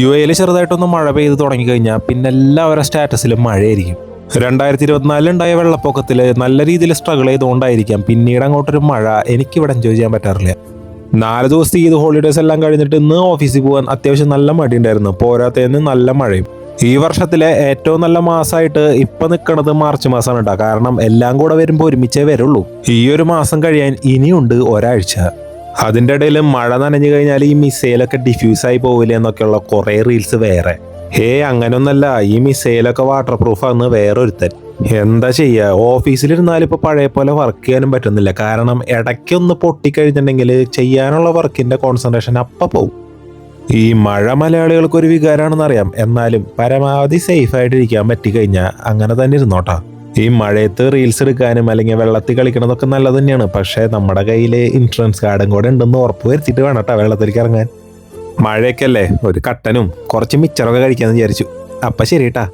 UAE ചെറുതായിട്ടൊന്ന് മഴ പെയ്ത് തുടങ്ങിക്കഴിഞ്ഞാൽ പിന്നെ എല്ലാവരുടെ സ്റ്റാറ്റസിലും മഴയായിരിക്കും. 2024 ഉണ്ടായ വെള്ളപ്പൊക്കത്തിൽ നല്ല രീതിയിൽ സ്ട്രഗിൾ ചെയ്തുകൊണ്ടായിരിക്കാം പിന്നീട് അങ്ങോട്ടൊരു മഴ എനിക്കിവിടെ എൻജോയ് ചെയ്യാൻ പറ്റാറില്ല. 4 ദിവസത്തെ ഈദ് ഹോളിഡേയ്സ് എല്ലാം കഴിഞ്ഞിട്ട് ഇന്ന് ഓഫീസിൽ പോകാൻ അത്യാവശ്യം നല്ല മടിയുണ്ടായിരുന്നു. പോരാത്തതിന് നല്ല മഴയും. ഈ വർഷത്തിലെ ഏറ്റവും നല്ല മാസമായിട്ട് ഇപ്പം നിൽക്കുന്നത് മാർച്ച് മാസമാണ് കേട്ടോ. കാരണം എല്ലാം കൂടെ വരുമ്പോൾ ഒരുമിച്ചേ വരുള്ളൂ. ഈ ഒരു മാസം കഴിയാൻ ഇനിയുണ്ട് ഒരാഴ്ച. അതിൻ്റെ ഇടയിൽ മഴ നനഞ്ഞു കഴിഞ്ഞാൽ ഈ മിസൈലൊക്കെ ഡിഫ്യൂസായി പോവില്ല എന്നൊക്കെയുള്ള കുറേ റീൽസ് വേറെ. അങ്ങനെയൊന്നല്ല, ഈ മിസൈലൊക്കെ വാട്ടർ പ്രൂഫാന്ന് വേറൊരുത്തൻ. എന്താ ചെയ്യുക, ഓഫീസിലിരുന്നാലും ഇപ്പോൾ പഴയ പോലെ വർക്ക് ചെയ്യാനും പറ്റുന്നില്ല. കാരണം ഇടയ്ക്കൊന്ന് പൊട്ടിക്കഴിഞ്ഞിട്ടുണ്ടെങ്കിൽ ചെയ്യാനുള്ള വർക്കിൻ്റെ കോൺസെൻട്രേഷൻ അപ്പം പോവും. ഈ മഴ മലയാളികൾക്ക് ഒരു വികാരമാണെന്നറിയാം. എന്നാലും പരമാവധി സേഫായിട്ടിരിക്കാൻ പറ്റിക്കഴിഞ്ഞാൽ അങ്ങനെ തന്നെ ഇരുന്നോട്ടാ. ഈ മഴയത്ത് റീൽസ് എടുക്കാനും അല്ലെങ്കിൽ വെള്ളത്തിൽ കളിക്കണതൊക്കെ നല്ലത് തന്നെയാണ്. പക്ഷേ നമ്മുടെ കയ്യിൽ ഇൻഷുറൻസ് കാർഡും കൂടെ ഉണ്ടെന്ന് ഉറപ്പ് വരുത്തിയിട്ട് വേണം കേട്ടോ വെള്ളത്തിലേക്ക് ഇറങ്ങാൻ. മഴയൊക്കെ അല്ലേ, ഒരു കട്ടനും കുറച്ച് മിച്ചറൊക്കെ കഴിക്കാമെന്ന് വിചാരിച്ചു. അപ്പം ശരി കേട്ടാ.